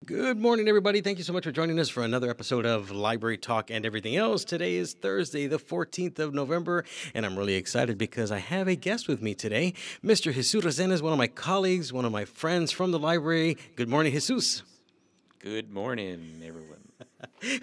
Good morning, everybody. Thank you so much for joining us for another episode of Library Talk and Everything Else. Today is Thursday, the 14th of November, and I'm really excited because I have a guest with me today. Mr. Jesus Resendez is one of my colleagues, one of my friends from the library. Good morning, Jesus. Good morning, everyone.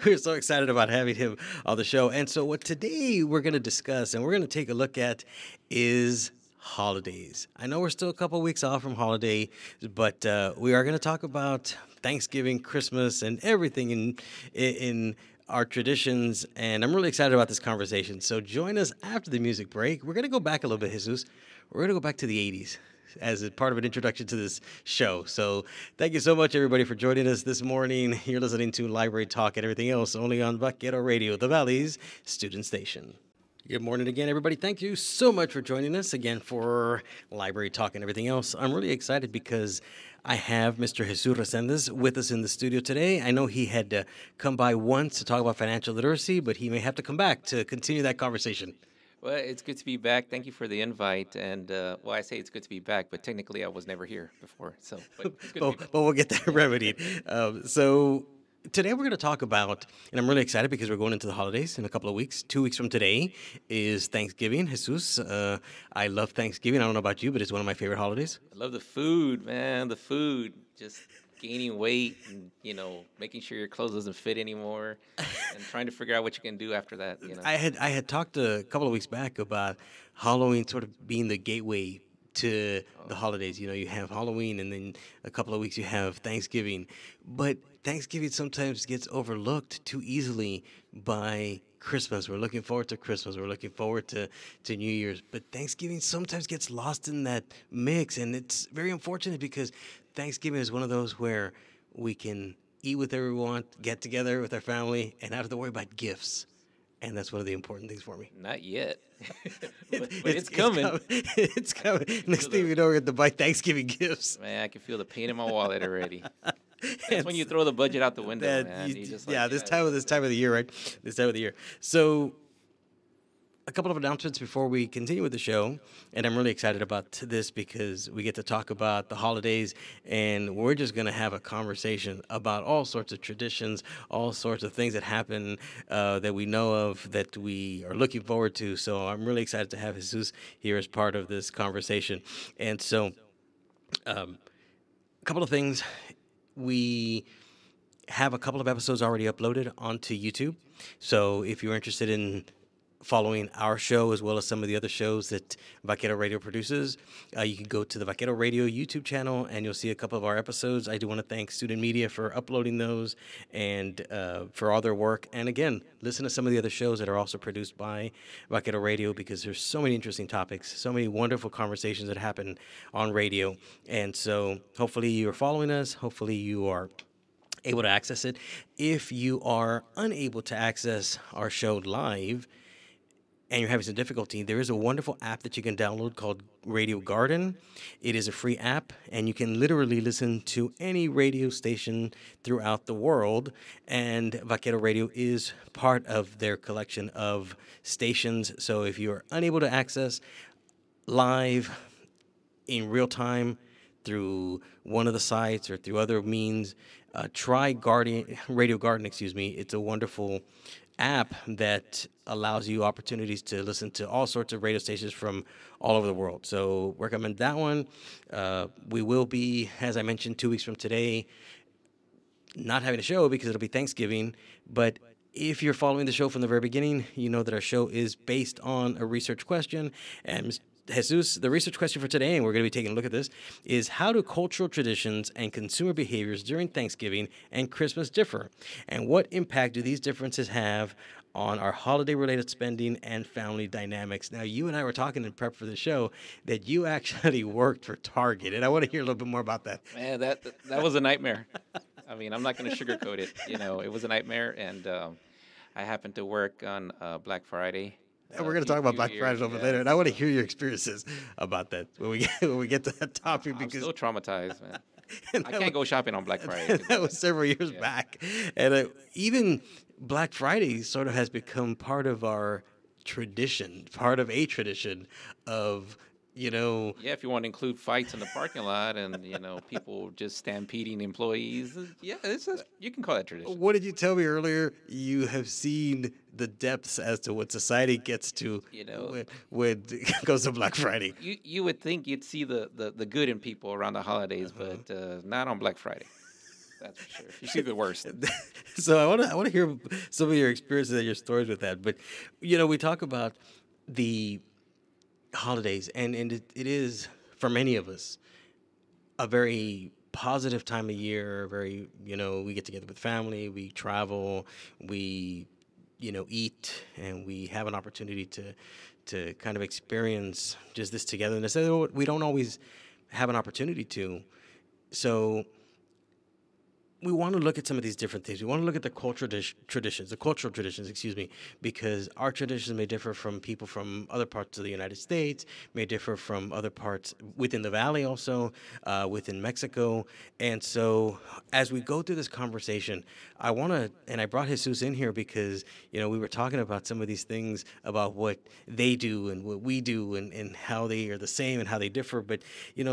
We're so excited about having him on the show. And so what today we're going to discuss and we're going to take a look at is holidays. I know we're still a couple weeks off from holiday, but we are going to talk about Thanksgiving, Christmas, and everything in our traditions. And I'm really excited about this conversation. So join us after the music break. We're going to go back a little bit, Jesus. We're going to go back to the 80s. As a part of an introduction to this show. So thank you so much, everybody, for joining us this morning. You're listening to Library Talk and Everything Else only on Vaquero Radio, the Valley's student station. Good morning again, everybody. Thank you so much for joining us again for Library Talk and Everything Else. I'm really excited because I have Mr. Jesus Resendez with us in the studio today. I know he had to come by once to talk about financial literacy, but he may have to come back to continue that conversation. Well, it's good to be back. Thank you for the invite. And, I say it's good to be back, but technically I was never here before. So, but it's good to be back. But we'll get that remedied. So today we're going to talk about, and I'm really excited because we're going into the holidays in a couple of weeks. 2 weeks from today is Thanksgiving. Jesus, I love Thanksgiving. I don't know about you, but it's one of my favorite holidays. I love the food, man. The food, just gaining weight and, making sure your clothes doesn't fit anymore and trying to figure out what you can do after that. I had talked a couple of weeks back about Halloween sort of being the gateway to the holidays. You have Halloween and then a couple of weeks you have Thanksgiving. But Thanksgiving sometimes gets overlooked too easily by Christmas. We're looking forward to Christmas. We're looking forward to New Year's. But Thanksgiving sometimes gets lost in that mix. And it's very unfortunate because Thanksgiving is one of those where we can eat with everyone, get together with our family, and not have to worry about gifts. And that's one of the important things for me. Not yet. but it's coming. It's coming. Next thing we know, we're going to buy Thanksgiving gifts. Man, I can feel the pain in my wallet already. That's when you throw the budget out the window, man. This time of the year, right? This time of the year. So a couple of announcements before we continue with the show, and I'm really excited about this because we get to talk about the holidays, and we're just going to have a conversation about all sorts of traditions, all sorts of things that happen that we know of, that we are looking forward to. So I'm really excited to have Jesus here as part of this conversation. And so a couple of things. We have a couple of episodes already uploaded onto YouTube. So if you're interested in following our show as well as some of the other shows that Vaquero Radio produces, you can go to the Vaquero Radio YouTube channel and you'll see a couple of our episodes. I do want to thank Student Media for uploading those and for all their work. And again, listen to some of the other shows that are also produced by Vaquero Radio because there's so many interesting topics, so many wonderful conversations that happen on radio. And so hopefully you're following us. Hopefully you are able to access it. If you are unable to access our show live, and you're having some difficulty, there is a wonderful app that you can download called Radio Garden. It is a free app, and you can literally listen to any radio station throughout the world. And Vaquero Radio is part of their collection of stations. So if you're unable to access live in real time through one of the sites or through other means, try Radio Garden. It's a wonderful app that allows you opportunities to listen to all sorts of radio stations from all over the world. So recommend that one. We will be, as I mentioned, 2 weeks from today, not having a show because it'll be Thanksgiving. But if you're following the show from the very beginning, you know that our show is based on a research question. And Jesus, the research question for today, and we're going to be taking a look at this, is how do cultural traditions and consumer behaviors during Thanksgiving and Christmas differ? And what impact do these differences have on our holiday-related spending and family dynamics? Now, you and I were talking in prep for the show that you actually worked for Target, and I want to hear a little bit more about that. Man, that was a nightmare. I mean, I'm not going to sugarcoat it. It was a nightmare, and I happened to work on Black Friday. And we're going to talk about Black Friday a little bit later, and I want to hear your experiences about that when we get to that topic. I'm still traumatized, man. I that can't go shopping on Black Friday. That was several years back. And even Black Friday sort of has become part of our tradition, part of a tradition of You know, Yeah, if you want to include fights in the parking lot and people just stampeding employees, yeah, you can call that tradition. what did you tell me earlier? You have seen the depths as to what society gets to You know, when it goes to Black Friday. you would think you'd see the good in people around the holidays, but not on Black Friday. That's for sure. You see the worst. So I want to hear some of your experiences and your stories with that. But we talk about the holidays, and it is for many of us a very positive time of year. Very, we get together with family, we travel, we eat, and we have an opportunity to kind of experience just this togetherness that we don't always have an opportunity to. So we want to look at some of these different things. We want to look at the cultural traditions, excuse me, because our traditions may differ from people from other parts of the United States, may differ from other parts within the valley, also within Mexico. And so, as we go through this conversation, I want to, and I brought Jesus in here because we were talking about some of these things about what they do and what we do, and how they are the same and how they differ. But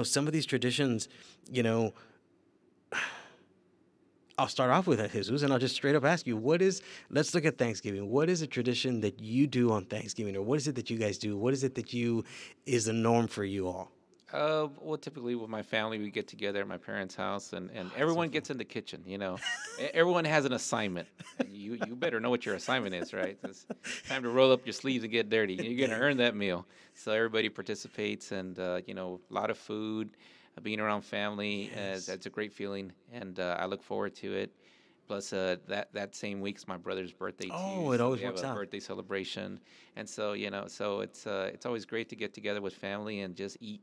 some of these traditions, I'll start off with that, Jesus, and I'll just straight up ask you, let's look at Thanksgiving. What is a tradition that you do on Thanksgiving, or what is it that you guys do? What is it that is the norm for you all? Well, typically with my family, we get together at my parents' house, and everyone gets in the kitchen. Everyone has an assignment. And you better know what your assignment is, right? It's time to roll up your sleeves and get dirty. You're gonna earn that meal. So everybody participates, and a lot of food. Being around family, Yes. that's a great feeling, and I look forward to it. Plus, that same week's my brother's birthday too. Oh, it So always we have works a out. birthday celebration, and so so it's always great to get together with family and just eat.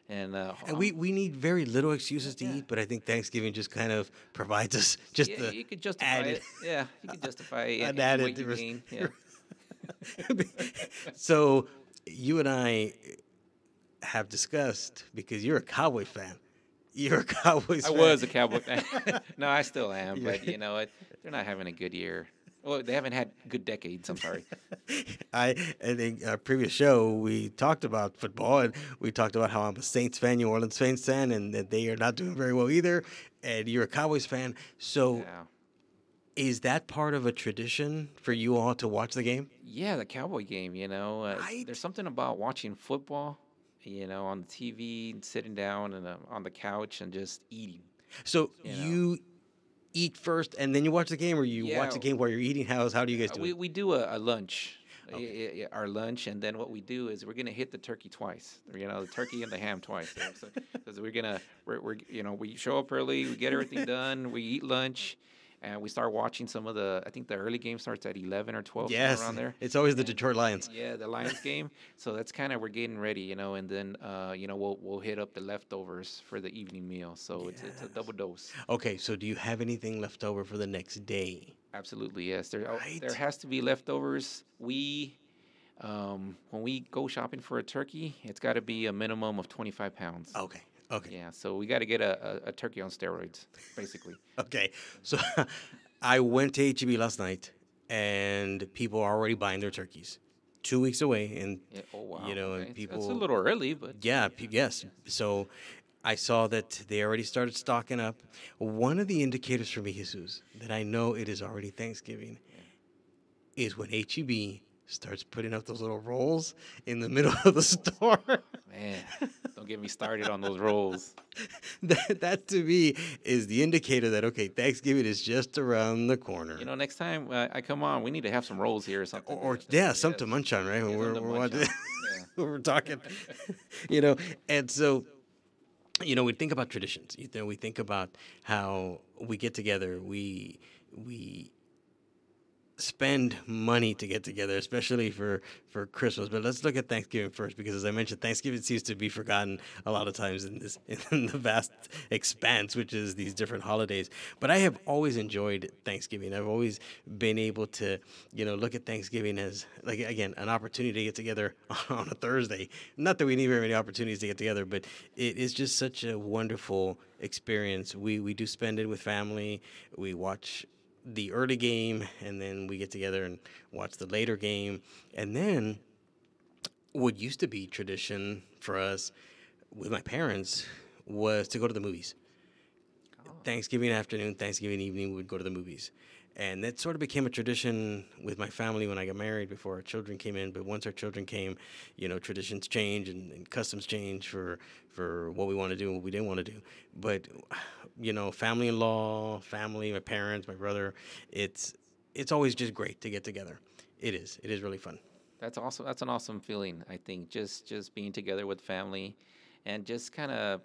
And And we need very little excuses to yeah. eat, but I think Thanksgiving just kind of provides us just Yeah, the you could justify added, it. Yeah, you could justify an any added. weight you gain. Yeah. So you and I have discussed, because you're a Cowboy fan. You're a Cowboys I fan. was a Cowboy fan. No, I still am, Yeah. but they're not having a good year. Well, they haven't had good decades. I'm sorry. I think our previous show we talked about football, and we talked about how I'm a Saints fan, New Orleans Saints fan, and that they are not doing very well either. And you're a Cowboys fan, so Yeah. is that part of a tradition for you all to watch the game? Yeah, the Cowboy game, Right. there's something about watching football, on the TV and sitting down and on the couch and just eating. So You know. you eat first and then you watch the game, or you watch Yeah. the game while you're eating? How do you guys do We it? we do a lunch, Okay. our lunch, and then what we do is we're gonna hit the turkey twice. The turkey and the ham twice. Because we show up early, we get everything done, we eat lunch, and we start watching some of the. I think the early game starts at 11 or 12, somewhere Yes, around there. it's always the And- Detroit Lions. Yeah, the Lions game. So that's kind of we're getting ready, and then we'll hit up the leftovers for the evening meal. So it's a double dose. Okay, so do you have anything left over for the next day? Absolutely, yes. Right. There has to be leftovers. When we go shopping for a turkey, it's got to be a minimum of 25 pounds. Okay, okay. Yeah, so we got to get a turkey on steroids, basically. Okay, so I went to HEB last night, and people are already buying their turkeys. 2 weeks away, and Yeah. Oh wow. and Okay. That's people. a little early, but Yeah, yes. So I saw that they already started stocking up. One of the indicators for me, Jesus, that I know it is already Thanksgiving, is when HEB starts putting up those little rolls in the middle of the store. man, don't get me started on those rolls. That to me is the indicator that, okay, Thanksgiving is just around the corner. Next time I come on, we need to have some rolls here or something. Or Yes. something to munch on, right? When Yeah, we're, something to we're munch watching, on. Yeah. when we're talking, and so, we think about traditions. We think about how we get together. We spend money to get together, especially for Christmas. But let's look at Thanksgiving first, because as I mentioned, Thanksgiving seems to be forgotten a lot of times in the vast expanse, which is these different holidays. But I have always enjoyed Thanksgiving. I've always been able to, look at Thanksgiving as, like, again, an opportunity to get together on a Thursday. Not that we need very many opportunities to get together, but it is just such a wonderful experience. We do spend it with family. We watch the early game, and then we get together and watch the later game. And then what used to be tradition for us with my parents was to go to the movies. Thanksgiving afternoon, Thanksgiving evening, we would go to the movies. And that sort of became a tradition with my family when I got married before our children came in. But once our children came, traditions change and customs change for what we want to do and what we didn't want to do. But, family-in-law, family, my parents, my brother, it's always just great to get together. It is. It is really fun. That's awesome. That's an awesome feeling. I think just being together with family, and just kind of,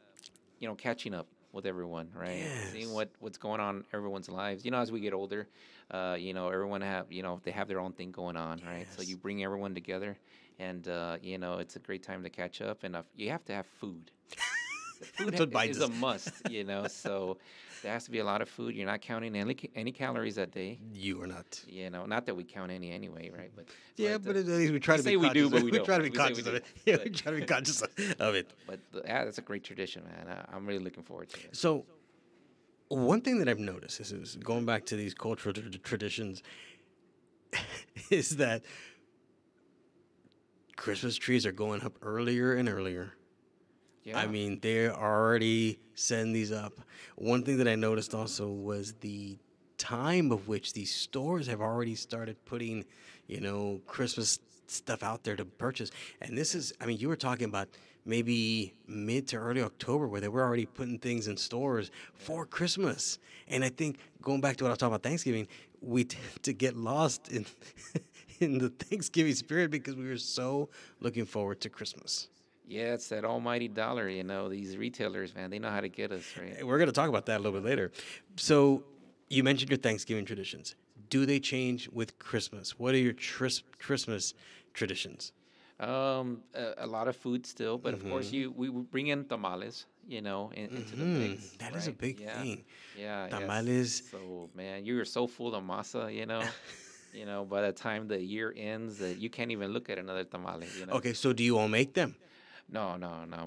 catching up with everyone, right? Yes. Seeing what's going on in everyone's lives. As we get older, everyone they have their own thing going on, right? So Yes. you bring everyone together, and it's a great time to catch up. And you have to have food. Food That's what binds is a us. must, so there has to be a lot of food. You're not counting any calories that day. You are not. Not that we count any anyway, right? Yeah, but at least we try to say be we do, conscious. but we We don't. try to be We say we conscious of do, it. Yeah, we but- try to be conscious of it. But that's a great tradition, man. I'm really looking forward to it. So, one thing that I've noticed is going back to these cultural traditions is that Christmas trees are going up earlier and earlier. Yeah. I mean, they're already setting these up. One thing that I noticed also was the time of which these stores have already started putting, Christmas stuff out there to purchase. And this is, I mean, you were talking about maybe mid to early October where they were already putting things in stores for Christmas. And I think going back to what I was talking about Thanksgiving, we tend to get lost in in the Thanksgiving spirit because we were so looking forward to Christmas. Yeah, it's that almighty dollar. These retailers, man, they know how to get us, right? We're going to talk about that a little bit later. So, you mentioned your Thanksgiving traditions. Do they change with Christmas? What are your Christmas traditions? A lot of food still, but of course we bring in tamales, into the mix. That is a right? big Yeah. thing. Yeah, yes. Tamales. So man, you are so full of masa, by the time the year ends, that you can't even look at another tamale. Okay, so do you all make them? No,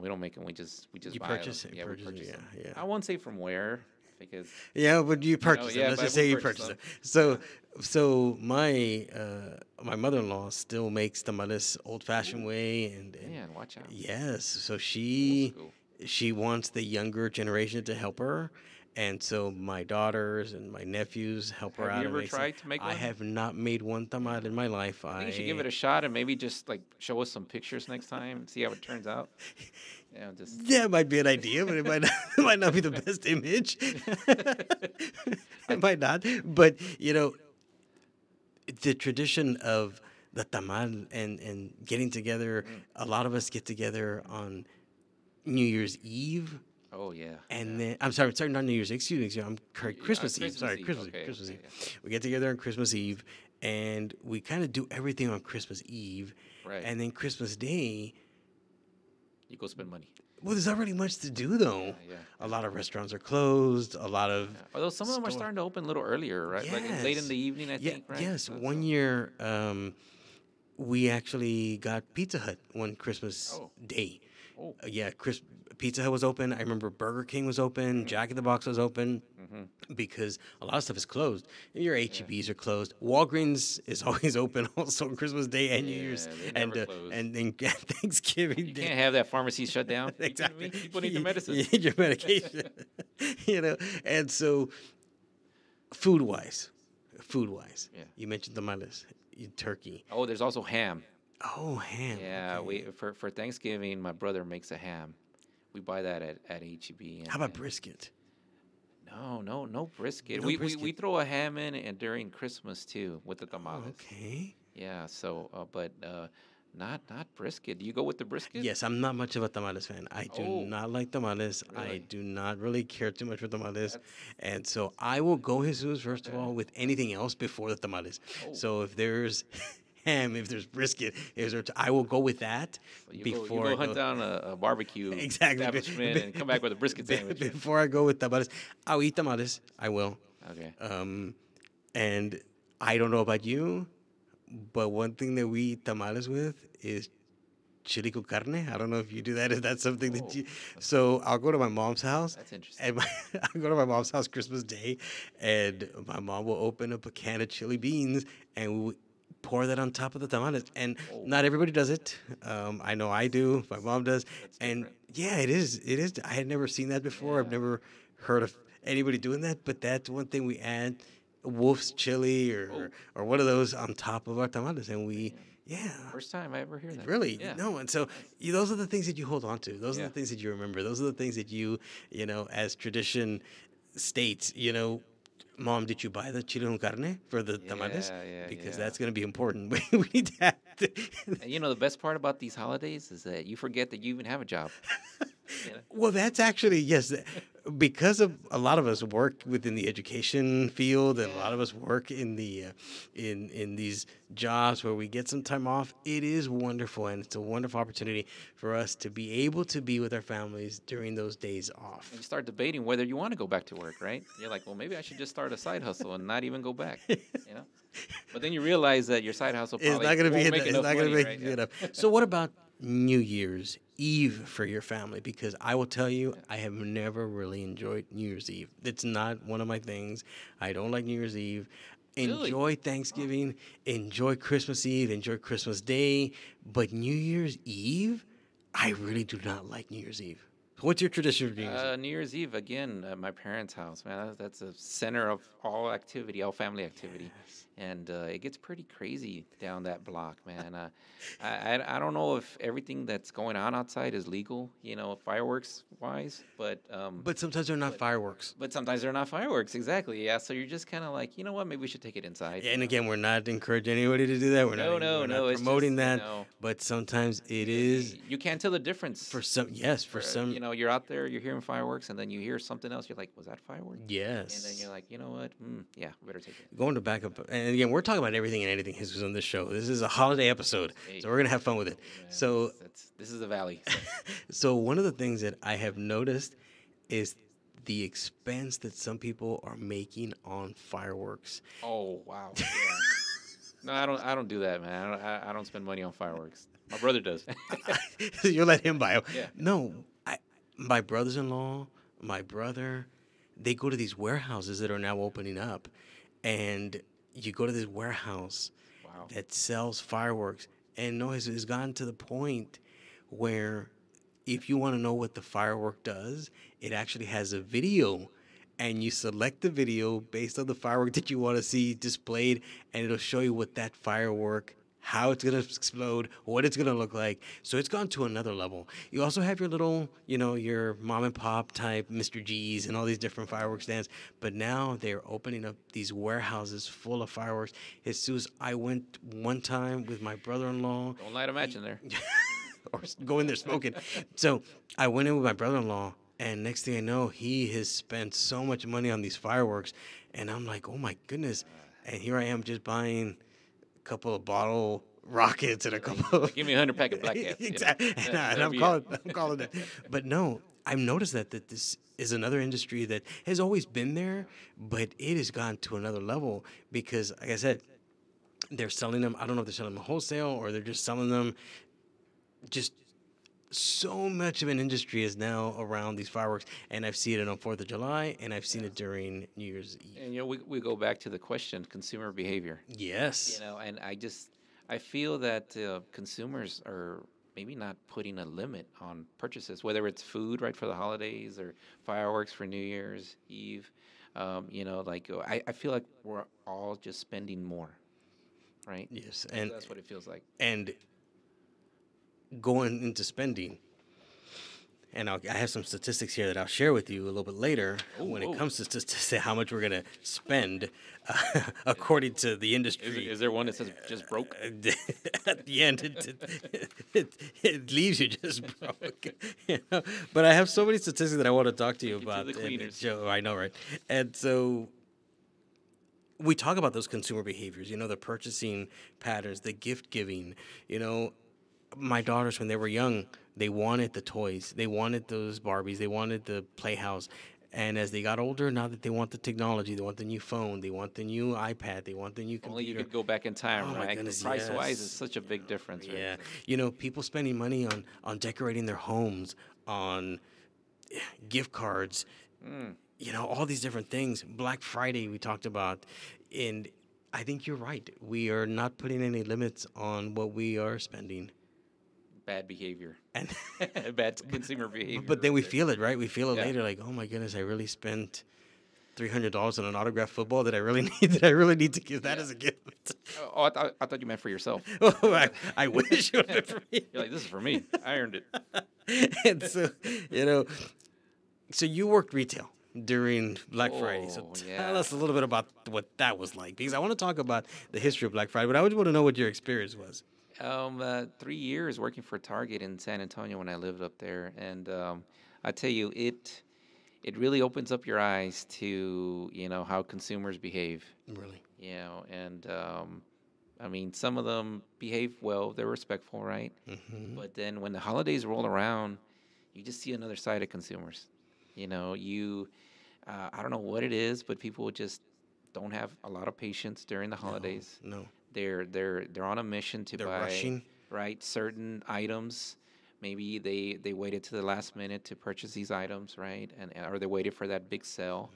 we don't make them. We just You buy purchase them. it, Yeah, we purchase it, purchase yeah, them. yeah. I won't say from where, because Yeah, but you purchase them. yeah, Let's but just we say you purchase purchase them. them. So my mother-in-law still makes tamales old-fashioned way, and man, watch out. yes, so Old school. she wants the younger generation to help her, and so my daughters and my nephews help her Have out. you and ever make some- tried to make I one? have not made one tamal in my life. I think you should give it a shot and maybe just like show us some pictures next time, see how it turns out. Yeah, just That might be an idea, but it might not, it might not be the best image. It might not, but the tradition of the tamal and getting together. A lot of us get together on New Year's Eve. oh yeah. And then I'm sorry, not New Year's. Excuse me, I'm correct. Christmas Eve. Christmas Sorry, Eve. Christmas Okay, Christmas okay, Eve. We get together on Christmas Eve, and we kind of do everything on Christmas Eve, Right. and then Christmas Day. You go spend money. Well, there's not really much to do though. Yeah. A lot of restaurants are closed. A lot of Although some of them are Store. starting to open a little earlier, right? Like late in Yes. the evening, I Yeah, think, right? yes. So- One so- year, we actually got Pizza Hut one Christmas Oh. day. Oh. Yeah, Pizza Hut was open. I remember Burger King was open. Jack in the Box was open. Because a lot of stuff is closed. Your HEBs are closed. Walgreens is always open also on Christmas Day and New Year's, they and never close. and then Thanksgiving You Day. can't have that pharmacy shut down. You kidding Exactly. me? People need their medicine. You need your medication. And so food wise, Yeah. you mentioned tamales, turkey. Oh, there's also ham. Oh, ham. Yeah, okay. for Thanksgiving, my brother makes a ham. We buy that at HEB. And, How about and- brisket? No brisket. No we brisket. throw a ham in and during Christmas too with the tamales. Okay. Yeah. So, but not brisket. Do you go with the brisket? Yes, I'm not much of a tamales fan. I do Oh, not like tamales. I really? do not really care too much for tamales. And so I will go Jesus, first of Okay. all, with anything else before the tamales. Oh. So if there's ham, if there's brisket, I will go with that You before go I hunt down a barbecue Exactly. establishment and come back with a brisket sandwich. Before I go with tamales, I'll eat tamales. I will. Okay. And I don't know about you, but one thing that we eat tamales with is chili con carne. I don't know if you do that. If that's something that Oh. you. So I'll go to my mom's house. That's interesting. And I'll go to my mom's house Christmas Day, and my mom will open up a can of chili beans, and pour that on top of the tamales. And Oh, not everybody does it. I know I do. My mom does. that's And different. yeah, it is. It is. I had never seen that before. I've Yeah. never heard of anybody doing that. But that's one thing we add wolf's chili Oh, or one of those on top of our tamales. And we, man. yeah. First time I ever hear that. Really, Yeah. no, and so Nice. those are the things that you hold on to. Those are Yeah. the things that you remember. Those are the things that as tradition states, Mom, did you buy the chile con carne for the tamales? Yeah, yeah, Because yeah. that's going to be important. We need that. And the best part about these holidays is that you forget that you even have a job. You know? Well, that's actually, yes, because of a lot of us work within the education field, and a lot Yeah. of us work in the in these jobs where we get some time off. It is wonderful, and it's a wonderful opportunity for us to be able to be with our families during those days off. And you start debating whether you want to go back to work, right? You're like, well, maybe I should just start a side hustle and not even go back. You know? But then you realize that your side hustle It's probably not going to be won't make it's enough not going to money, make right? you Yeah. enough. So, what about New Year's Eve for your family? Because I will tell you, Yeah. I have never really enjoyed New Year's Eve. It's not one of my things. I don't like New Year's Eve. Really? Enjoy Thanksgiving, enjoy Christmas Eve, enjoy Christmas Day, but New Year's Eve, I really do not like New Year's Eve. What's your tradition for New Year's Eve? New Year's Eve again at my parents' house. Man, that's the center of all activity, all family activity, and it gets pretty crazy down that block, man. I don't know if everything that's going on outside is legal, fireworks wise, but But sometimes they're not fireworks. but sometimes they're not fireworks. Exactly, yeah. So you're just kind of like, you know what? Maybe we should take it inside. And again, we're not encouraging anybody to do that. We're not It's promoting just, that. But sometimes it is you can't tell the difference. for some. Yes, for some. You're out there, you're hearing fireworks, and then you hear something else. You're like, was that fireworks? And then Yes. you're like, you know what? Yeah, we better take it. Going to back up, and again, we're talking about everything and anything Jesus on this show. This is a holiday episode, Hey, so we're gonna have fun with it. man, So, this is the valley. so one of the things that I have noticed is the expense that some people are making on fireworks. Oh wow. Yeah. No, I don't do that, man. I don't spend money on fireworks. My brother does. You let him buy them. Yeah. No, my brothers-in-law, my brother, they go to these warehouses that are now opening up, and you go to this warehouse Wow. that sells fireworks, and no, it's gotten to the point where if you want to know what the firework does, it actually has a video, and you select the video based on the firework that you want to see displayed, and it'll show you what that firework, how it's going to explode, what it's going to look like. So it's gone to another level. You also have your little, your mom and pop type Mr. G's and all these different fireworks stands. But now they're opening up these warehouses full of fireworks. Jesus, I went one time with my brother-in-law. Don't light a match in there. Or go in there smoking. So I went in with my brother-in-law, and next thing I know, he has spent so much money on these fireworks, and I'm like, oh my goodness. And here I am just buying a couple of bottle rockets and a couple of Give me 100 pack of Black Cats. exactly. And That'll I'm be calling it. But no, I've noticed that this is another industry that has always been there, but it has gone to another level because, like I said, they're selling them. I don't know if they're selling them wholesale or they're just selling them. Just so much of an industry is now around these fireworks, and I've seen it on 4th of July, and I've seen it during New Year's Eve. And we go back to the question, consumer behavior. Yes. And I feel that consumers are maybe not putting a limit on purchases, whether it's food, right, for the holidays or fireworks for New Year's Eve. I feel like we're all just spending more, right? Yes, and That's what it feels like. and going into spending. And I have some statistics here that I'll share with you a little bit later when it comes to say how much we're going to spend according to the industry. Is there one that says just broke? At the end, it leaves you just broke. But I have so many statistics that I want to talk to you Take you to about. the cleaners. Joe, I know, right? And so we talk about those consumer behaviors, the purchasing patterns, the gift giving, my daughters, when they were young, they wanted the toys. They wanted those Barbies. They wanted the playhouse. And as they got older, now that they want the technology, they want the new phone, they want the new iPad, they want the new computer. Only you could go back in time, Oh, my right? goodness, Price-wise, yes. is such a big difference, right? Yeah. People spending money on decorating their homes, on gift cards, all these different things. Black Friday we talked about. And I think you're right. We are not putting any limits on what we are spending. Bad behavior. And Bad consumer behavior. but then right we there. feel it, right? We feel it Yeah. later, like, oh my goodness, I really spent $300 on an autographed football that I really need. That I really need to give that as a gift. Oh, I thought you meant for yourself. Oh, I wish it would have been for me. You're like, this is for me. I earned it. And so, so you worked retail during Black Friday. So Oh, tell yeah. us a little bit about what that was like, because I want to talk about the history of Black Friday, but I would want to know what your experience was. 3 years working for Target in San Antonio when I lived up there, and I tell you, it really opens up your eyes to how consumers behave. Really? And I mean, some of them behave well; they're respectful, right? Mm-hmm. But then when the holidays roll around, you just see another side of consumers. I don't know what it is, but people just don't have a lot of patience during the holidays. No. They're on a mission to They're buy rushing. right certain items. Maybe they waited to the last minute to purchase these items, right? And or they waited for that big sale.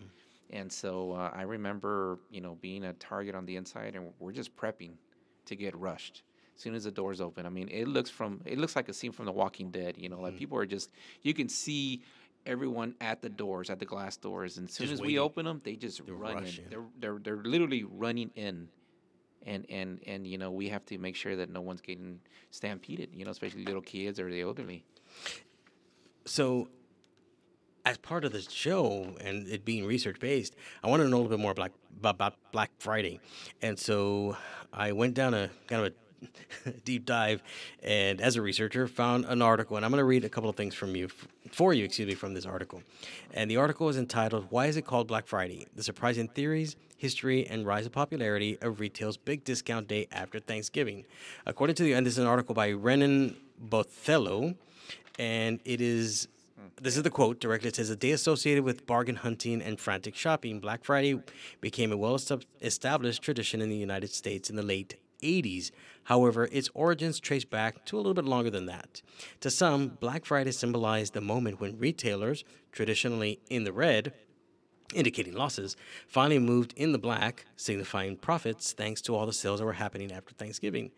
And so I remember, being at Target on the inside, and we're just prepping to get rushed as soon as the doors open. I mean, it looks like a scene from The Walking Dead. Like people are just, you can see everyone at the doors, at the glass doors, and as soon Just as waiting. we open them, they just run rushing. in. They're literally running in. And we have to make sure that no one's getting stampeded, especially little kids or the elderly. So, as part of the show and it being research based, I wanted to know a little bit more about Black Friday. And so I went down a kind of a deep dive, and as a researcher, found an article. And I'm going to read a couple of things from this article. And the article is entitled, "Why is it called Black Friday? The Surprising Theories, History, and Rise of Popularity of Retail's Big Discount Day After Thanksgiving." According to and this is an article by Renan Bothello, and this is the quote directly. It says, "A day associated with bargain hunting and frantic shopping, Black Friday became a well-established tradition in the United States in the late 80s. However, its origins trace back to a little bit longer than that. To some, Black Friday symbolized the moment when retailers, traditionally in the red, indicating losses, finally moved in the black, signifying profits thanks to all the sales that were happening after Thanksgiving.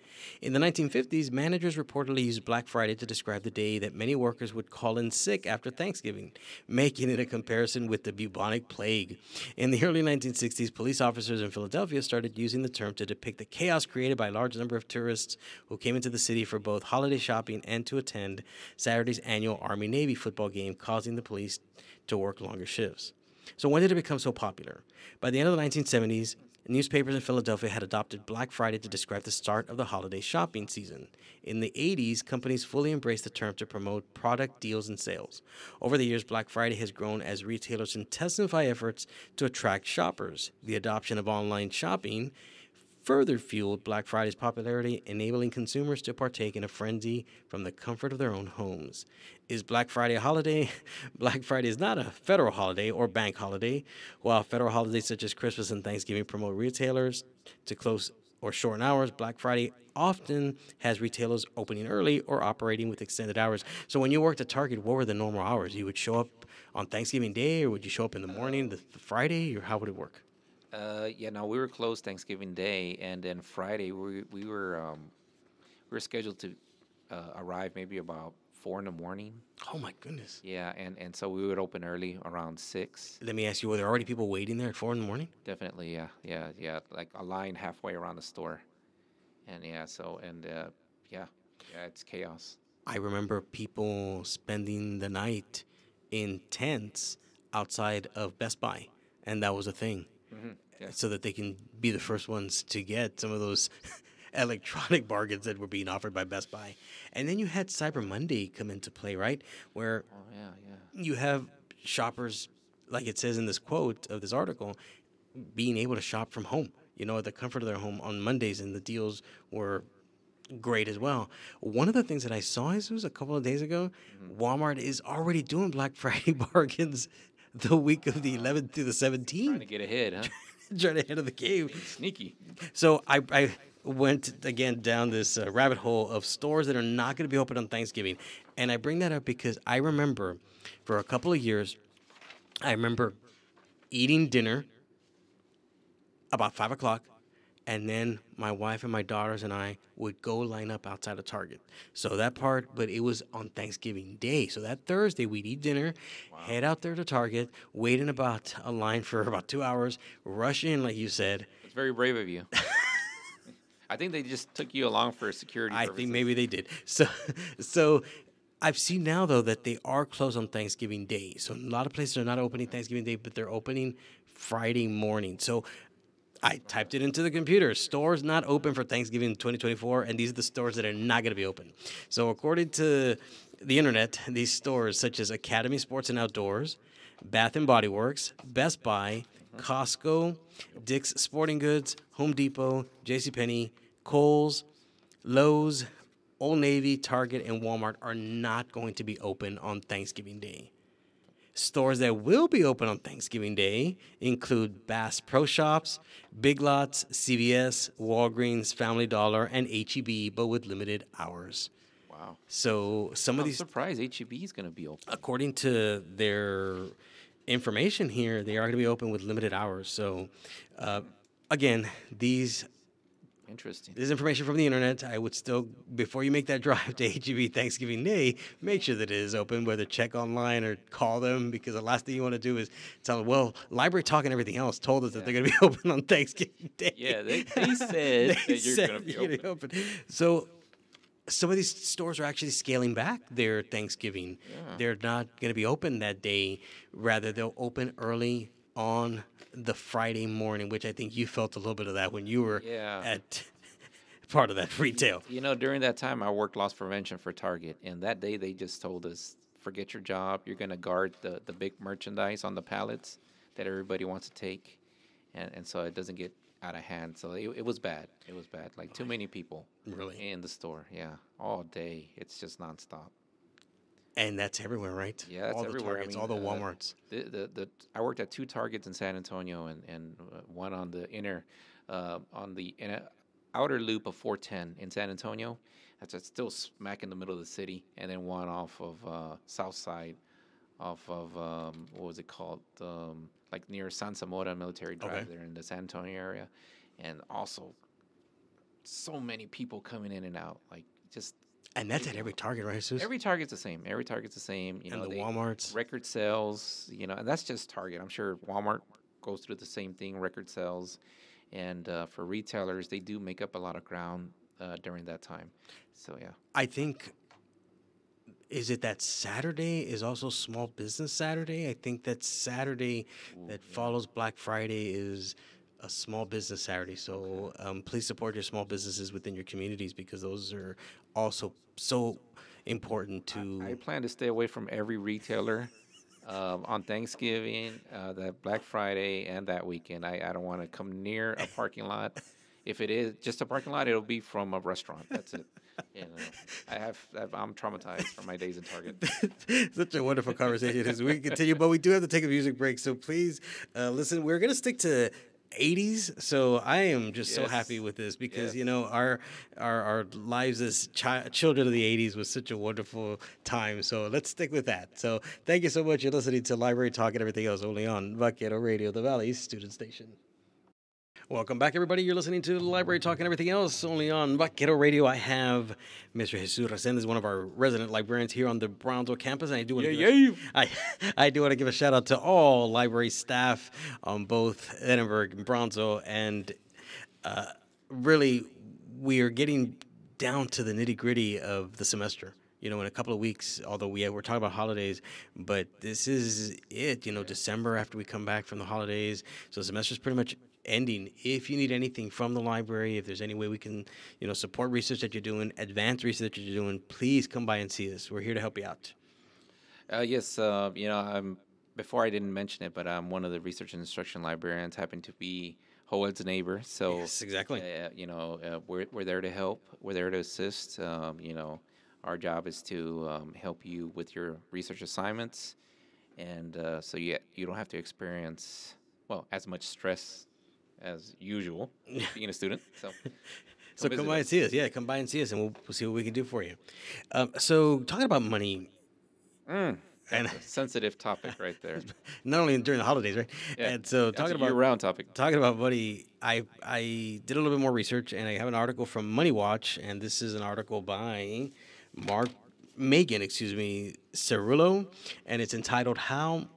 In the 1950s, managers reportedly used Black Friday to describe the day that many workers would call in sick after Thanksgiving, making it a comparison with the bubonic plague. In the early 1960s, police officers in Philadelphia started using the term to depict the chaos created by a large number of tourists who came into the city for both holiday shopping and to attend Saturday's annual Army-Navy football game, causing the police to work longer shifts. So when did it become so popular? By the end of the 1970s, newspapers in Philadelphia had adopted Black Friday to describe the start of the holiday shopping season. In the 80s, companies fully embraced the term to promote product deals and sales. Over the years, Black Friday has grown as retailers intensify efforts to attract shoppers. The adoption of online shopping further fueled Black Friday's popularity, enabling consumers to partake in a frenzy from the comfort of their own homes. Is Black Friday a holiday? Black Friday is not a federal holiday or bank holiday. While federal holidays such as Christmas and Thanksgiving promote retailers to close or shorten hours, Black Friday often has retailers opening early or operating with extended hours. So when you worked at Target, what were the normal hours? You would show up on Thanksgiving Day, or would you show up in the morning, the Friday, or how would it work? We were closed Thanksgiving Day, and then Friday we were scheduled to arrive maybe about 4 in the morning. Oh my goodness. Yeah, and so we would open early around 6. Let me ask you, were there already people waiting there at 4 in the morning? Definitely, yeah, like a line halfway around the store, and it's chaos. I remember people spending the night in tents outside of Best Buy, and that was a thing. Mm-hmm. Yeah. So that they can be the first ones to get some of those electronic bargains that were being offered by Best Buy. And then you had Cyber Monday come into play, right? Where you have shoppers, like it says in this quote of this article, being able to shop from home, at the comfort of their home on Mondays, and the deals were great as well. One of the things that I saw is, it was a couple of days ago, Walmart is already doing Black Friday bargains the week of the 11th through the 17th. Trying to get ahead, huh? Trying to ahead of the game. Sneaky. So I went again down this rabbit hole of stores that are not going to be open on Thanksgiving. And I bring that up because I remember for a couple of years, I remember eating dinner about 5 o'clock, and then my wife and my daughters and I would go line up outside of Target. So that part, but it was on Thanksgiving Day. So that Thursday, we'd eat dinner, Wow. head out there to Target, wait in about a line for about 2 hours, rush in, like you said. It's very brave of you. I think they just took you along for security I purposes. think maybe they did. So I've seen now though that they are closed on Thanksgiving Day. So a lot of places are not opening Thanksgiving Day, but they're opening Friday morning. So I typed it into the computer. Stores not open for Thanksgiving 2024, and these are the stores that are not going to be open. So according to the internet, these stores such as Academy Sports and Outdoors, Bath and Body Works, Best Buy, Costco, Dick's Sporting Goods, Home Depot, JCPenney, Kohl's, Lowe's, Old Navy, Target, and Walmart are not going to be open on Thanksgiving Day. Stores that will be open on Thanksgiving Day include Bass Pro Shops, Big Lots, CVS, Walgreens, Family Dollar, and H-E-B, but with limited hours. Wow. So some of I'm these, surprised H-E-B is going to be open. according to their information here, they are going to be open with limited hours. So, again, Interesting. this is information from the internet. I would still, before you make that drive to HEB Thanksgiving Day, make sure that it is open, whether check online or call them, because the last thing you want to do is tell them, well, Library Talk and everything else told us that they're going to be open on Thanksgiving Day. Yeah, they said They that you're said going to be you're gonna open. be open. So some of these stores are actually scaling back their Thanksgiving. Yeah. They're not going to be open that day. Rather, they'll open early on the Friday morning, which I think you felt a little bit of that when you were Yeah. at part of that retail. You know, during that time, I worked loss prevention for Target, and that day they just told us, forget your job. You're going to guard the big merchandise on the pallets that everybody wants to take, and so it doesn't get out of hand. So it was bad. It was bad. Like too many people Really? in the store. Yeah, all day. It's just nonstop. And that's everywhere, right? Yeah, that's all everywhere. The Targets, all the Walmarts. I worked at 2 Targets in San Antonio, and one on the outer loop of 410 in San Antonio. That's still smack in the middle of the city, and then one off of South Side, off of what was it called? Like near San Zamora Military Drive there in the San Antonio area, and also so many people coming in and out, like just. And that's at every Target, right, Jesus? Every Target's the same. Every Target's the same. You And know, the Walmarts. record sales. You know, and that's just Target. I'm sure Walmart goes through the same thing. Record sales, and for retailers, they do make up a lot of ground during that time. So yeah, I think, is it that Saturday is also Small Business Saturday? I think that Saturday that follows Black Friday is a Small Business Saturday. So please support your small businesses within your communities, because those are also so important to. I plan to stay away from every retailer on Thanksgiving, that Black Friday, and that weekend. I don't want to come near a parking lot. If it is just a parking lot, it'll be from a restaurant. That's it. You know, I'm traumatized from my days in Target. Such a wonderful conversation as we continue, but we do have to take a music break. So please listen. We're going to stick to 80s. So I am just so happy with this, because you know our lives as children of the 80s was such a wonderful time. So let's stick with that. So thank you so much. You're listening to Library Talk and everything else only on Vaquero Radio, the Valley's student station. Welcome back, everybody. You're listening to Library Talk and everything else only on Vaquero Radio. I have Mr. Jesus Resendez, one of our resident librarians here on the Brownsville campus, and I do want to I do want to give a shout out to all library staff on both Edinburgh and Brownsville, and really we are getting down to the nitty gritty of the semester. You know, in a couple of weeks, although we're talking about holidays, but this is it. You know, December after we come back from the holidays, so the semester's pretty much ending. If you need anything from the library, if there's any way we can, you know, support research that you're doing, advanced research that you're doing, please come by and see us. We're here to help you out. Yes, you know, before I didn't mention it, but I'm one of the research and instruction librarians. Happen to be Howard's neighbor, so yes, exactly. You know, we're there to help. We're there to assist. You know, our job is to help you with your research assignments, and so you don't have to experience as much stress as usual being a student. So come by and see us. Yeah, come by and see us, and we'll see what we can do for you. So talking about money, And That's a sensitive topic right there. not only during the holidays, right? Yeah. And so That's a year-round topic. talking about money, I did a little bit more research, and I have an article from Money Watch, and this is an article by Mark Megan, Cirillo, and it's entitled "How."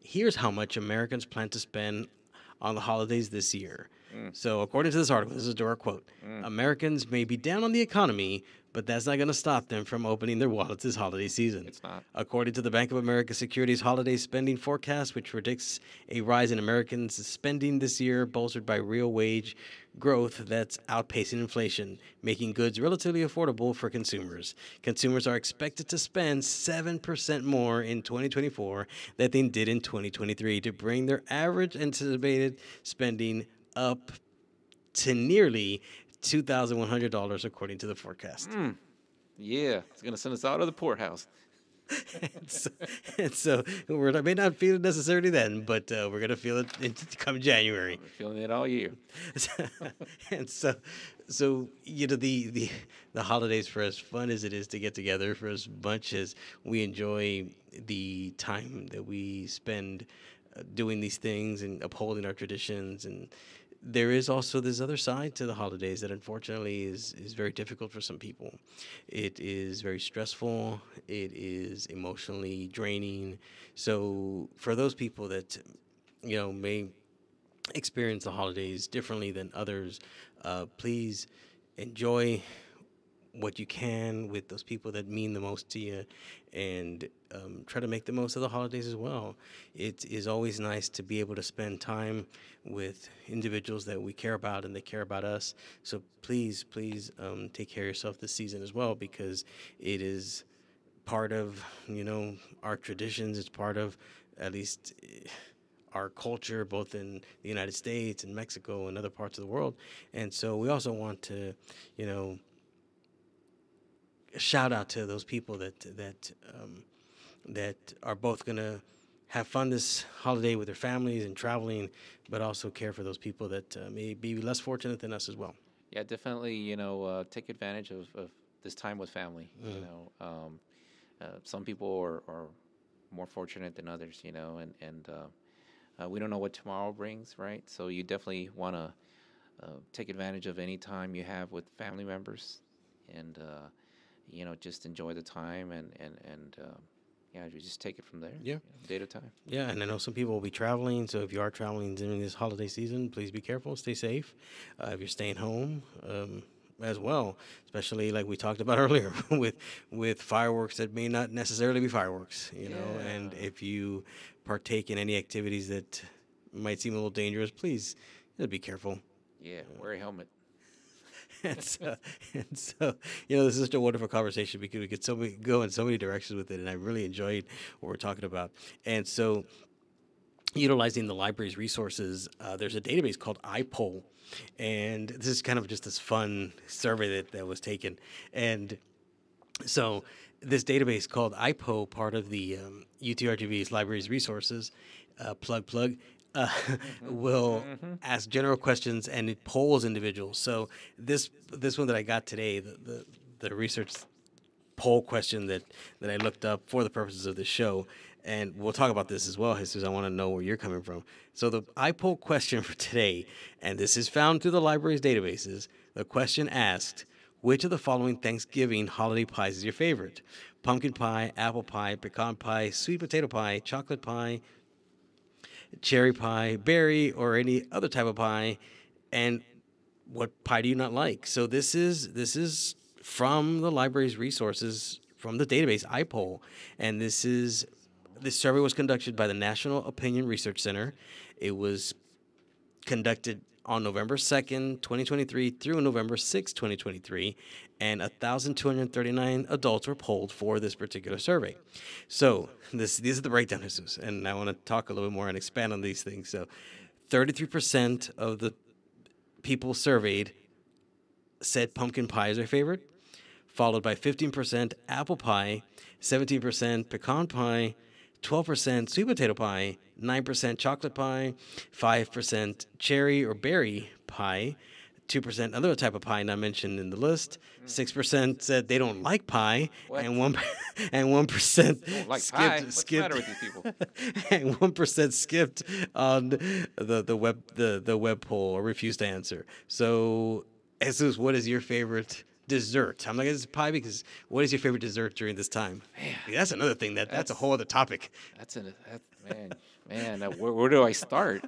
Here's how much Americans plan to spend on the holidays this year. So, according to this article, this is a direct quote: Americans may be down on the economy, but that's not going to stop them from opening their wallets this holiday season. It's not. According to the Bank of America Securities Holiday Spending Forecast, which predicts a rise in Americans' spending this year, bolstered by real wage growth that's outpacing inflation, making goods relatively affordable for consumers. Consumers are expected to spend 7% more in 2024 than they did in 2023 to bring their average anticipated spending up to nearly $2,100, according to the forecast. Yeah, it's gonna send us out of the poorhouse. and so I may not feel it necessarily then, but we're gonna feel it come January. We're feeling it all year. And so the holidays, for as fun as it is to get together, for as much as we enjoy the time that we spend doing these things and upholding our traditions, and there is also this other side to the holidays that unfortunately is very difficult for some people. It is very stressful. It is emotionally draining. So for those people that, may experience the holidays differently than others, please enjoy what you can with those people that mean the most to you, and try to make the most of the holidays as well. It is always nice to be able to spend time with individuals that we care about and they care about us. So please take care of yourself this season as well, because it is part of our traditions. It's part of at least our culture, both in the United States and Mexico and other parts of the world. And so we also want to shout out to those people that are both gonna have fun this holiday with their families and traveling, but also care for those people that may be less fortunate than us as well. Yeah, definitely. Take advantage of this time with family. Some people are more fortunate than others. And we don't know what tomorrow brings, right? So you definitely want to take advantage of any time you have with family members, and just enjoy the time, and you just take it from there. Yeah. Day at a time. Yeah, and I know some people will be traveling, so if you are traveling during this holiday season, please be careful, stay safe. If you're staying home, as well, especially like we talked about earlier with fireworks that may not necessarily be fireworks, and if you partake in any activities that might seem a little dangerous, please just be careful. Yeah, wear a helmet. And so, this is such a wonderful conversation because we could go in so many directions with it, and I really enjoyed what we're talking about. And so, utilizing the library's resources, there's a database called iPoll, and this is kind of just this fun survey that was taken. And so, this database called iPoll, part of the UTRGV's library's resources, plug. Will ask general questions, and it polls individuals. So this one that I got today, the research poll question that I looked up for the purposes of this show, and we'll talk about this as well, Jesus. I want to know where you're coming from. So the iPoll question for today, and this is found through the library's databases. The question asked, which of the following Thanksgiving holiday pies is your favorite? Pumpkin pie, apple pie, pecan pie, sweet potato pie, chocolate pie, cherry pie, berry, or any other type of pie, and what pie do you not like? So this is from the library's resources from the database iPoll, and this survey was conducted by the National Opinion Research Center. It was conducted on November 2nd, 2023 through November 6th, 2023, and 1,239 adults were polled for this particular survey. So these are the breakdown, Jesus, and I want to talk a little bit more and expand on these things. So 33% of the people surveyed said pumpkin pie is their favorite, followed by 15% apple pie, 17% pecan pie, 12% sweet potato pie, 9% chocolate pie, 5% cherry or berry pie, 2% other type of pie not mentioned in the list. 6% said they don't like pie, What? and 1% Don't like pie? What's the skipped matter with these people? and 1% skipped on the web poll or refused to answer. So, Jesus, what is your favorite dessert? I'm not gonna say pie because what is your favorite dessert during this time? Man, That's another thing that's a whole other topic. Man. Where do I start?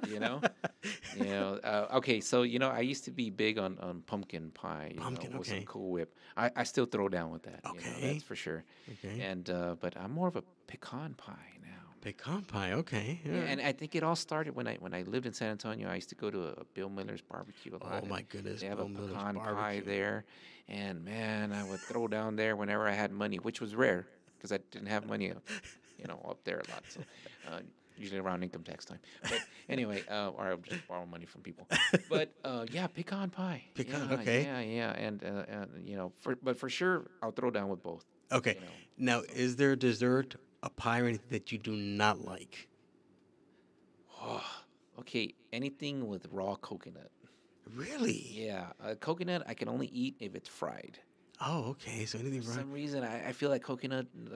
Okay. So I used to be big on pumpkin pie. Pumpkin, with some okay. Cool Whip. I still throw down with that. Okay. That's for sure. Okay. And but I'm more of a pecan pie now. Pecan pie, okay. Yeah, and I think it all started when I lived in San Antonio. I used to go to a Bill Miller's barbecue a lot. Oh my goodness, They have Bill a Miller's pecan pie barbecue. there, and man, I would throw down there whenever I had money, which was rare because I didn't have money, up there a lot. So usually around income tax time. But anyway, or I would just borrow money from people. But yeah, pecan pie. Pecan, Yeah, okay. Yeah, and but for sure, I'll throw down with both. Okay. Now, is there a dessert, a pie, or anything that you do not like? Oh, okay, anything with raw coconut. Really? Yeah, coconut I can only eat if it's fried. Oh, okay. So anything For right? some reason, I feel like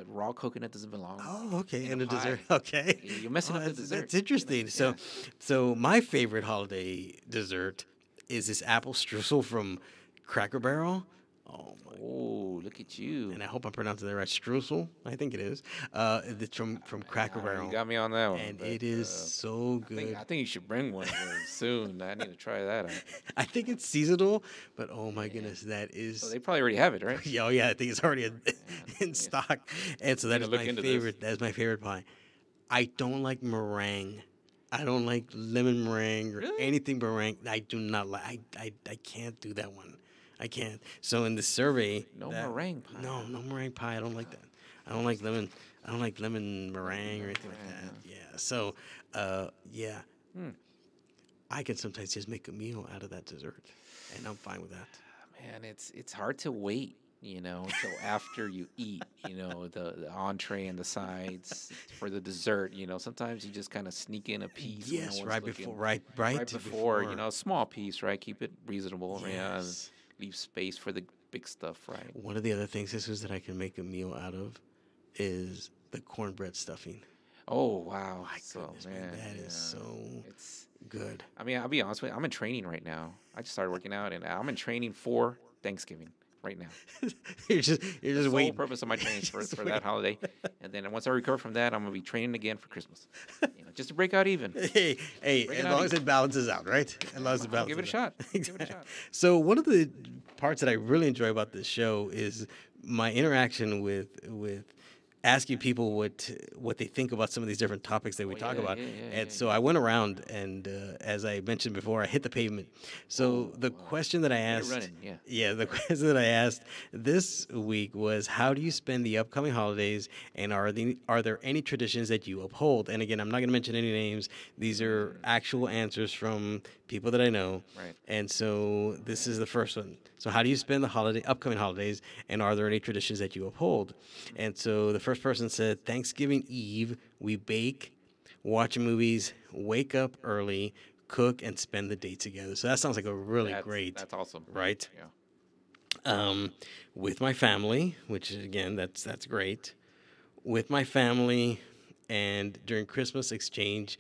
raw coconut doesn't belong. Oh, okay. in And a a dessert. pie. Okay. You're messing up the that's, dessert. That's interesting. So, so my favorite holiday dessert is this apple streusel from Cracker Barrel. Oh my! Oh, look at you! And I hope I'm pronouncing that right. Streusel, I think it is. It's from Cracker Barrel. You got me on that one. And but, it is so good. I think you should bring one here soon. I need to try that out. I think it's seasonal, but oh my goodness, that is. So they probably already have it, right? Yeah, oh yeah, I think it's already in stock, and so that is look my into favorite. That is my favorite pie. I don't like meringue. I don't like lemon meringue or Really? anything meringue. I do not like. I can't do that one. I can't. So in the survey, No meringue pie. No meringue pie. I don't like that. I don't like lemon. I don't like lemon meringue or anything like that. Yeah. So, yeah. I can sometimes just make a meal out of that dessert, and I'm fine with that. Man, it's hard to wait, until after you eat, the entree and the sides for the dessert. Sometimes you just kind of sneak in a piece. when no Yes, one's right looking. before, right Before, a small piece, right? Keep it reasonable, yeah, and Yes. leave space for the big stuff, right? One of the other things, sisters, that I can make a meal out of is the cornbread stuffing. Oh wow! My So goodness, man, that is so It's. good. I mean, I'll be honest with you. I'm in training right now. I just started working out, and I'm in training for Thanksgiving right now. you're just The sole waiting. purpose of my training is Just for waiting. that holiday, and then once I recover from that, I'm gonna be training again for Christmas. Just to break out even. Hey, Bring as it long on as it balances out, right? As long as it I'll balances give it a out. shot. Give it a shot. So one of the parts that I really enjoy about this show is my interaction with asking people what they think about some of these different topics that we talk about. And so I went around and as I mentioned before, I hit the pavement. So the question that I asked, running, yeah. the question that I asked this week was, how do you spend the upcoming holidays, and are there any traditions that you uphold? And again, I'm not going to mention any names. These are actual answers from people that I know. Right. And so this is the first one. So how do you spend the upcoming holidays, and are there any traditions that you uphold? And so the first person said, Thanksgiving Eve, we bake, watch movies, wake up early, cook, and spend the day together. So that sounds like a really great. That's awesome. Right? Yeah. With my family, which again, that's great. With my family, and during Christmas, exchange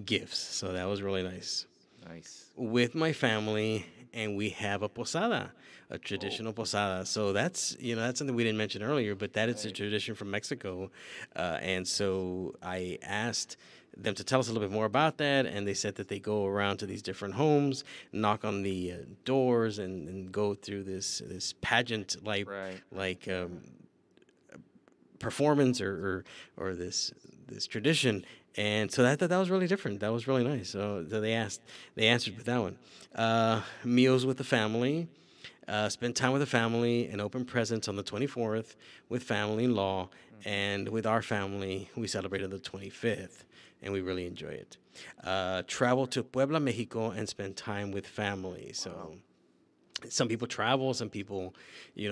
gifts. So that was really nice. Nice. With my family, and we have a posada, a traditional posada. So that's that's something we didn't mention earlier, but that is a tradition from Mexico. And so I asked them to tell us a little bit more about that, and they said that they go around to these different homes, knock on the doors, and go through this pageant like performance or this tradition. And so that was really different. That was really nice. So they answered with that one. Meals with the family, spend time with the family, and open presents on the 24th with family-in-law, and with our family, we celebrated the 25th, and we really enjoy it. Travel to Puebla, Mexico, and spend time with family. So some people travel, some people,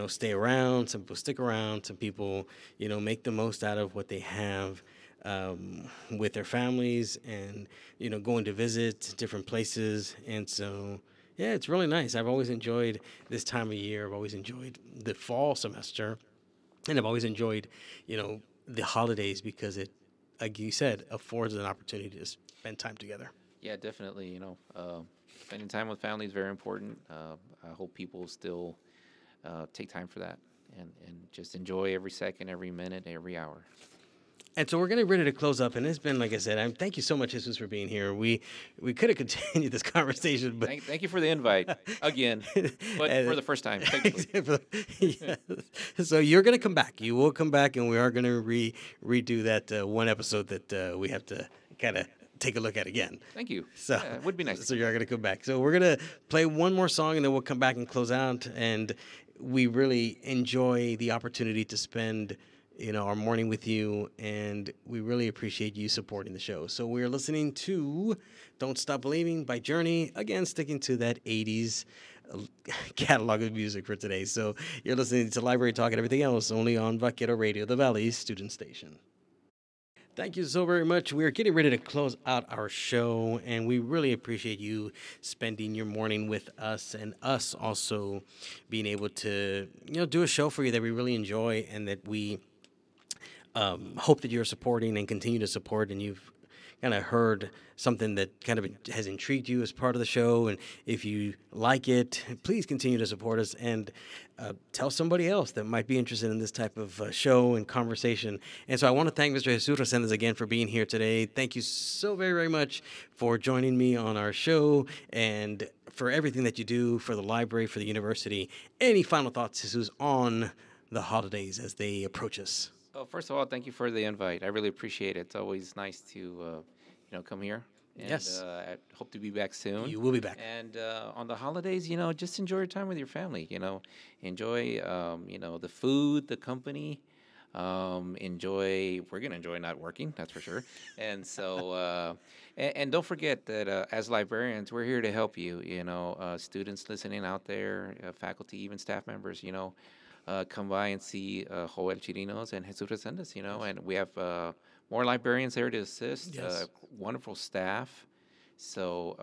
stay around, some people stick around, some people, make the most out of what they have. With their families, and going to visit different places. And so Yeah, it's really nice. I've always enjoyed this time of year. I've always enjoyed the fall semester, and I've always enjoyed, the holidays because it, like you said, affords an opportunity to spend time together. Yeah, definitely. Spending time with family is very important. I hope people still take time for that and just enjoy every second, every minute, every hour. And so we're getting ready to close up, and it's been, like I said, thank you so much, Jesus, for being here. We could have continued this conversation, but Thank you for the invite again, but for the first time. Technically. Yeah. So you're going to come back. You will come back, and we are going to redo that one episode that we have to kind of take a look at again. Thank you. So yeah, it would be nice. So you're going to come back. So we're going to play one more song, and then we'll come back and close out. And we really enjoy the opportunity to spend our morning with you, and we really appreciate you supporting the show. So we're listening to Don't Stop Believing by Journey, again, sticking to that 80s catalog of music for today. So you're listening to Library Talk and everything else only on Vaquero Radio, the Valley's student station. Thank you so very much. We're getting ready to close out our show, and we really appreciate you spending your morning with us and us also being able to, do a show for you that we really enjoy and that we hope that you're supporting and continue to support, and you've kind of heard something that kind of has intrigued you as part of the show. And if you like it, please continue to support us and tell somebody else that might be interested in this type of show and conversation. And so I want to thank Mr. Jesus Resendez again for being here today. Thank you so very, very much for joining me on our show and for everything that you do for the library, for the university. Any final thoughts, Jesus, on the holidays as they approach us? Oh, first of all, thank you for the invite. I really appreciate it. It's always nice to, come here. And, Yes. I hope to be back soon. You will be back. And on the holidays, just enjoy your time with your family. Enjoy, the food, the company. We're gonna enjoy not working, that's for sure. And so, and don't forget that as librarians, we're here to help you. Students listening out there, faculty, even staff members. Come by and see Joel Chirinos and Jesus Resendez, and we have more librarians there to assist, Yes. wonderful staff. So,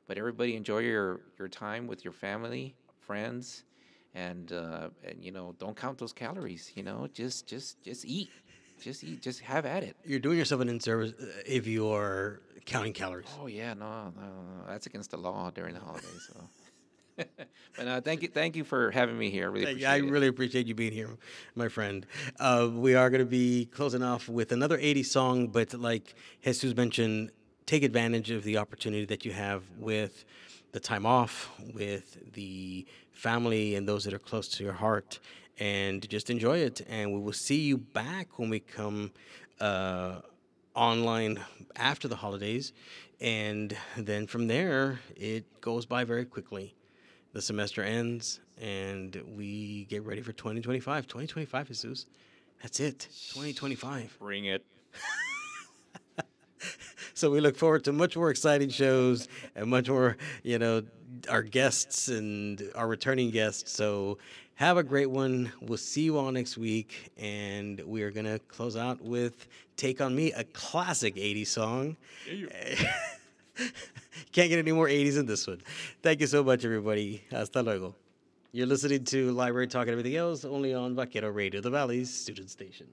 but everybody enjoy your time with your family, friends, and don't count those calories, just eat. Just eat, just have at it. You're doing yourself an inservice if you're counting calories. Oh, yeah, no, that's against the law during the holidays, so. But thank you for having me here. I really appreciate you being here, my friend. We are going to be closing off with another 80s song, but like Jesus mentioned, take advantage of the opportunity that you have with the time off, with the family and those that are close to your heart, and just enjoy it. And we will see you back when we come online after the holidays. And then from there, it goes by very quickly. The semester ends, and we get ready for 2025. 2025, Jesus. That's it. 2025. Bring it. So we look forward to much more exciting shows and much more, our guests and our returning guests. So have a great one. We'll see you all next week, and we are going to close out with Take On Me, a classic 80s song. Can't get any more 80s than this one. Thank you so much, everybody. Hasta luego. You're listening to Library Talk and everything else only on Vaquero Radio, the Valley's student station.